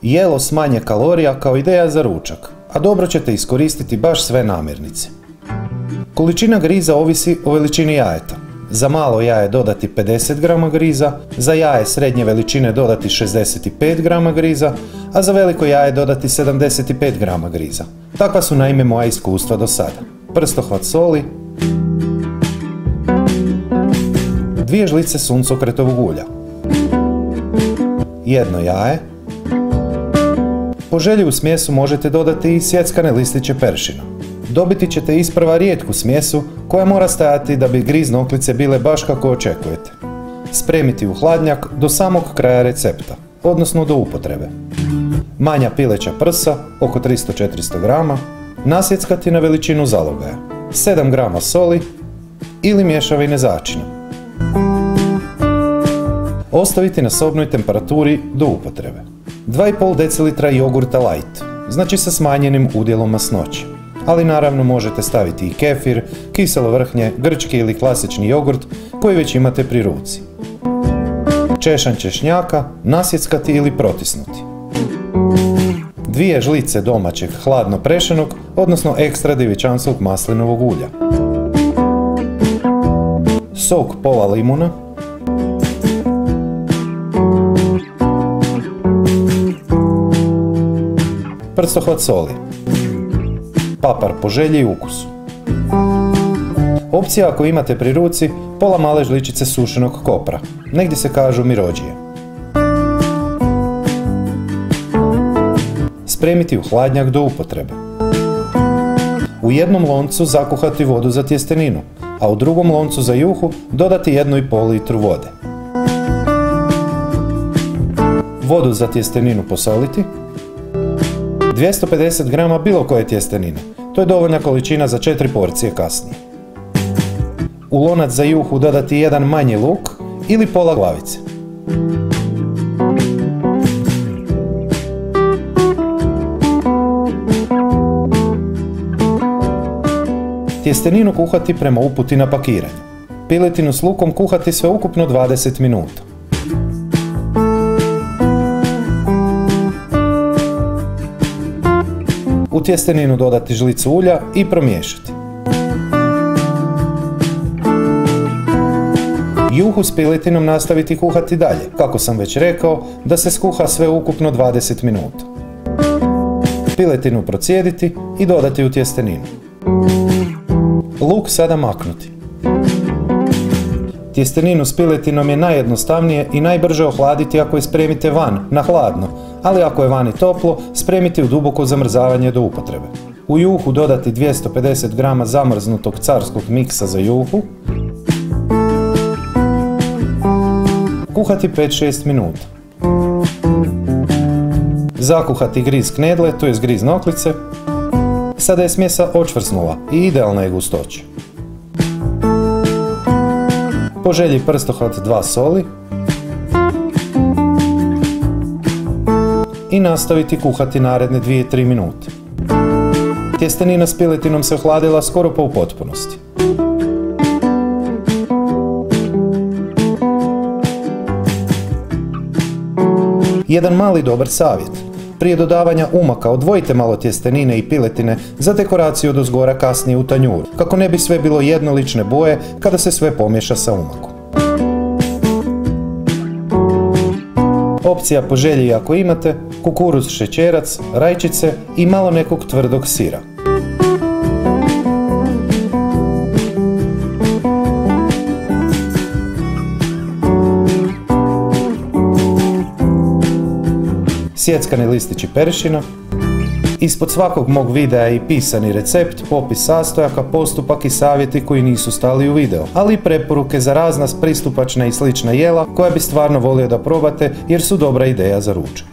Jelo s manje kalorija kao ideja za ručak, a dobro ćete iskoristiti baš sve namirnice. Količina griza ovisi o veličini jajeta. Za malo jaje dodati 50 grama griza, za jaje srednje veličine dodati 65 grama griza, a za veliko jaje dodati 75 grama griza. Takva su naime moja iskustva do sada. Prstohvat soli, 2 žlice suncokretovog ulja, 1 jaje. Po želji u smjesu možete dodati i sjeckane listiće peršina. Dobiti ćete isprva rijetku smjesu koja mora stajati da bi griz noklice bile baš kako očekujete. Spremiti u hladnjak do samog kraja recepta, odnosno do upotrebe. Manja pileća prsa, oko 300-400 grama, nasjeckati na veličinu zalogaja, 7 grama soli ili mješavine začina. Ostaviti na sobnoj temperaturi do upotrebe. 2,5 decilitra jogurta light, znači sa smanjenim udjelom masnoće. Ali naravno možete staviti i kefir, kiselo vrhnje, grčki ili klasični jogurt koji već imate pri ruci. Češan češnjaka, nasjeckati ili protisnuti. 2 žlice domaćeg hladno prešenog, odnosno ekstra djevičanskog maslinovog ulja. Sok pola limuna. Prstohvat soli. Papar po želji i ukusu. Opcija ako imate pri ruci, pola male žličice sušenog kopra, negdje se kažu mirođije. Spremiti u hladnjak do upotrebe. U jednom loncu zakuhati vodu za tjesteninu, a u drugom loncu za juhu dodati 1,5 litru vode. Vodu za tjesteninu posoliti. 250 grama bilo koje tjestenine, to je dovoljna količina za 4 porcije kasnije. U lonac za juhu dodati 1 manji luk ili pola glavice. Tjesteninu kuhati prema uputi na pakiranje. Piletinu s lukom kuhati sveukupno 20 minuta. U tjesteninu dodati žlicu ulja i promiješati. Juhu s piletinom nastaviti kuhati dalje, kako sam već rekao, da se skuha sve ukupno 20 minuta. Piletinu procijediti i dodati u tjesteninu. Luk sada maknuti. Tjesteninu s piletinom je najjednostavnije i najbrže ohladiti ako je spremite van, na hladno, ali ako je vani toplo, spremiti u duboko zamrzavanje do upotrebe. U juhu dodati 250 grama zamrznutog carskog miksa za juhu. Kuhati 5-6 minuta. Zakuhati griz knedle, to jest griz noklice. Sada je smjesa očvrsnula i idealna je gustoća. Po želji prstohvat 2 soli. I nastaviti kuhati naredne 2-3 minute. Tjestenina s piletinom se ohladila skoro pa u potpunosti. Jedan mali dobar savjet. Prije dodavanja umaka odvojite malo tjestenine i piletine za dekoraciju odozgora kasnije u tanjuru, kako ne bi sve bilo jednolične boje kada se sve pomiješa sa umakom. Opcija po želji ako imate, kukuruz šećerac, rajčice i malo nekog tvrdog sira. Sjeckani listići peršina. Ispod svakog mog videa je i pisani recept, popis sastojaka, postupak i savjeti koji nisu stali u video, ali i preporuke za razna pristupačna i slična jela koja bi stvarno volio da probate jer su dobra ideja za ručak.